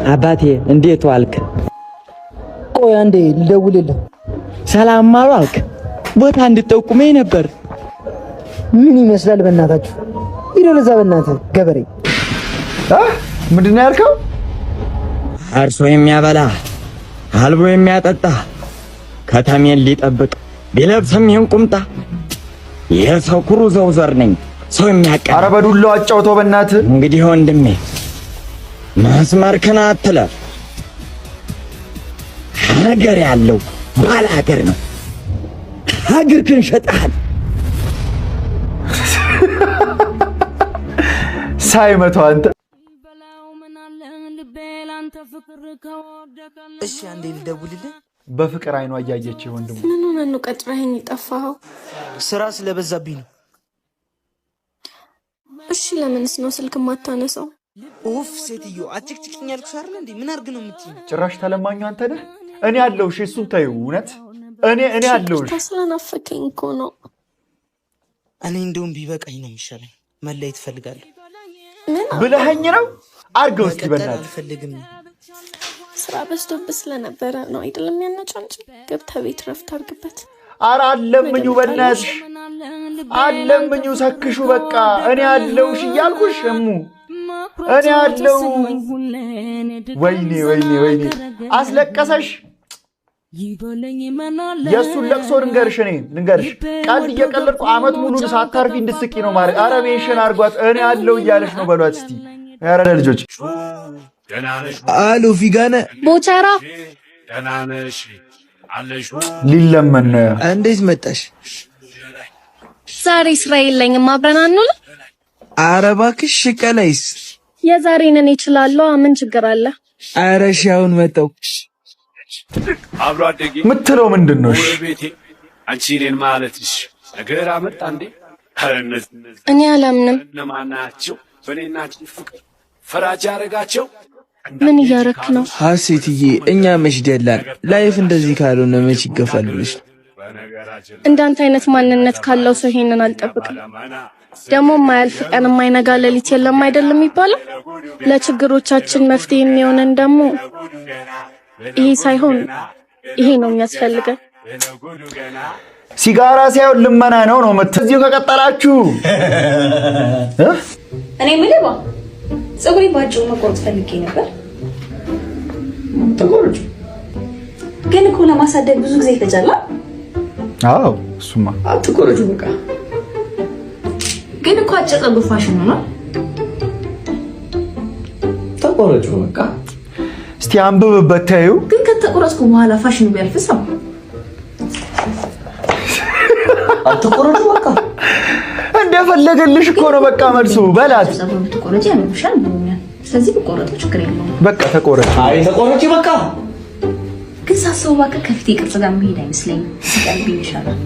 አባቴ እንዴት ዋልክ? ቆይ አንዴ ልደውልልህ። ሰላም አልክ? ቦታ እንድጠቁመኝ ነበር። ምን ይመስላል በእናታችሁ? ይደለዛ በእናትህ ገበሬ ምንድን ነው ያልከው? አርሶ የሚያበላ አልቦ የሚያጠጣ ከተሜን ሊጠብቅ ቢለብስም ይህን ቁምጣ የሰው ኩሩ ዘውዘር ነኝ ሰው የሚያቀ ኧረ በዱላው አጫውተው በእናትህ። እንግዲህ ወንድሜ መስመርክን አትለፍ። ሀገር ያለው ባለ ሀገር ነው። ሀገርክን ሸጠሃል። ሳይመታው አንተ እሺ አንዴ ልደውልልህ። በፍቅር አይኗ እያየች ወንድሙ ምን ሆነህ ነው ቀጥረኸኝ የጠፋኸው? ስራ ስለበዛብኝ ነው። እሺ ለምንስ ነው ስልክ ማታነሳው? ኡፍ ሴትዮ አጭቅጭቅኝ ያልኩሽ አይደል እንዴ? ምን አድርግ ነው የምትይኝ? ጭራሽ ተለማኙ አንተ ነህ። እኔ አለሁሽ፣ እሱን ተይው። እውነት እኔ አለሁሽ። ስለናፈቀኝ እኮ ነው። እኔ እንደውም ቢበቃኝ ነው የሚሻለኝ። መለየት እፈልጋለሁ። ምን ብለኸኝ ነው? አድርገው እስኪ በእናትህ። አልፈልግም። ስራ በዝቶብህ ስለነበረ ነው አይደለም ያነጫንጭ። ገብተህ ቤት ረፍት አድርግበት። ኧረ አለምኙ በእናትሽ አለምኙ። ሰክሹ በቃ እኔ አለሁሽ እያልኩሽ እሙ እኔ አለሁ። ወይኔ አስለቀሰሽ። የእሱን ለቅሶ ልንገርሽ ቀልድ እየቀለድኩ አመት ሙሉ ሳታርፊ እንድትስቂ ነው ማለት። ኧረ ቤሽን አድርጓት። እኔ አለሁ እያለሽ ነው በሏት እስቲ። ኧረ ልጆች አሉ ፊጋነ ቦቻራ ሊለመን ነው። እንዴት መጣሽ? ዛሬ ስራ የለኝም አብረን አንውል። ኧረ እባክሽ ሽቀላይስ የዛሬን እኔ እችላለሁ። ምን ችግር አለ? ኧረ እሺ አሁን መጣሁ። አብሮ አደጌ ምትለው ምንድን ነው? አንቺ እኔን ማለትሽ ነገር አመጣ እንዴ? እኔ አላምንም። እነማን ናቸው በእኔና አንቺ ፍቅር ፈራጅ ያደረጋቸው? ምን እያረክ ነው? ሀሴትዬ እኛ መች ደላን። ላይፍ እንደዚህ ካልሆነ መች ይገፋልሽ? እንዳንተ አይነት ማንነት ካለው ሰው ይሄንን አልጠብቅም። ደግሞ የማያልፍ ቀን የማይነጋ ሌሊት የለም አይደለም የሚባለው። ለችግሮቻችን መፍትሄ የሚሆነን ደግሞ ይሄ ሳይሆን ይሄ ነው የሚያስፈልገን። ሲጋራ ሳይሆን ልመና ነው እዚሁ ከቀጠላችሁ። እኔ ምልባ ፀጉሬ ባጭሩ መቆረጥ ፈልጌ ነበር። ተቆረጭ። ግን እኮ ለማሳደግ ብዙ ጊዜ ይፈጃል። አዎ እሱማ አትቆረጩ በቃ። ግን እኮ አጭር ፀጉር ፋሽን ነው። ተቆረጩ በቃ። እስቲ አንብብበት ታዩ። ግን ከተቆረጥኩ በኋላ ፋሽኑ ቢያልፍስ? አትቆረጩ በቃ። እንደፈለገልሽ እኮ ነው በቃ መልሱ። በላት ፀጉር ተቆረጭ ያምርሻል ብሎኛል። ስለዚህ በቆረጡ ችግር የለውም። በቃ ተቆረጭ። አይ ተቆረጪ በቃ። ግን ሳስበው በቃ ከፊቴ ቅርጽ ጋር መሄድ አይመስለኝም። ሲቀርብኝ ይሻላል።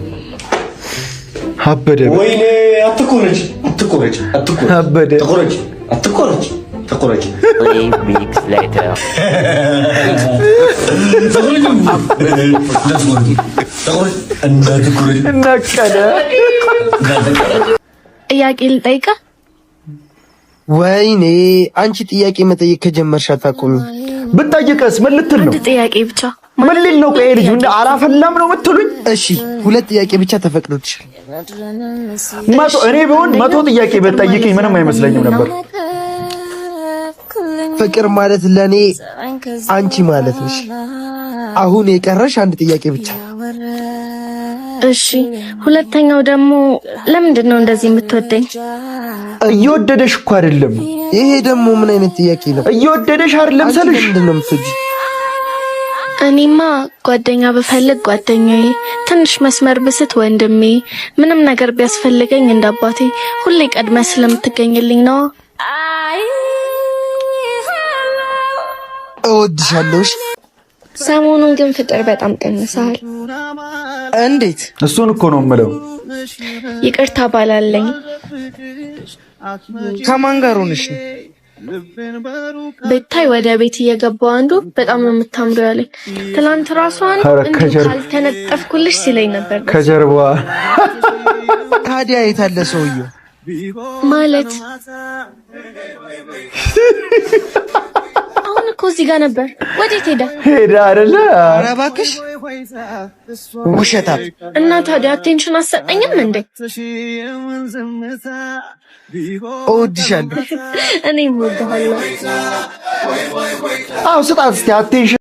አበደ። ወይኔ አትቆረጭ። አበደ። ተቆረጭ። ዊክስ ሌተር እናቀደ። ጥያቄ ልጠይቅህ? ወይኔ አንቺ ጥያቄ መጠየቅ ከጀመርሽ አታቆሚ። ብጠይቅስ ምን ልትል ነው? አንድ ጥያቄ ብቻ። ምን ሊል ነው? ቆይ ልጅ እንደ አላፈላም ነው የምትሉኝ? እሺ ሁለት ጥያቄ ብቻ ተፈቅዶልሻል። እኔ ቢሆን 100 ጥያቄ ብትጠይቅኝ ምንም አይመስለኝም ነበር። ፍቅር ማለት ለኔ አንቺ ማለት ነሽ። አሁን የቀረሽ አንድ ጥያቄ ብቻ። እሺ ሁለተኛው ደግሞ ለምንድን ነው እንደዚህ የምትወደኝ? እየወደደሽ እኮ አይደለም። ይሄ ደግሞ ምን አይነት ጥያቄ ነው? እየወደደሽ አይደለም ሰልሽ። ምንድን ነው የምትወጂው? እኔማ ጓደኛ ብፈልግ ጓደኛዬ፣ ትንሽ መስመር ብስት ወንድሜ፣ ምንም ነገር ቢያስፈልገኝ እንደ አባቴ ሁሌ ቀድመ ስለምትገኝልኝ ነው። እወድሻለሁ። ሰሞኑን ግን ፍቅር በጣም ቀንሰሃል። እንዴት? እሱን እኮ ነው የምለው። ይቅርታ ባላለኝ። ከማን ጋር ሆነሽ ነው? ብታይ ወደ ቤት እየገባው አንዱ በጣም ነው የምታምረው ያለኝ። ትላንት ራሷን ካልተነጠፍኩልሽ ሲለኝ ነበር። ከጀርባ ታዲያ የታለ ሰውየው? ማለት አሁን እኮ እዚህ ጋር ነበር። ወዴት ሄደ? ሄደ አይደለ? ኧረ እባክሽ ውሸታም። እና ታዲያ አቴንሽን አሰጠኝም እንዴ? እወድሻለሁ። እኔም እወድሃለሁ። አዎ ስጣት እስቲ አቴንሽን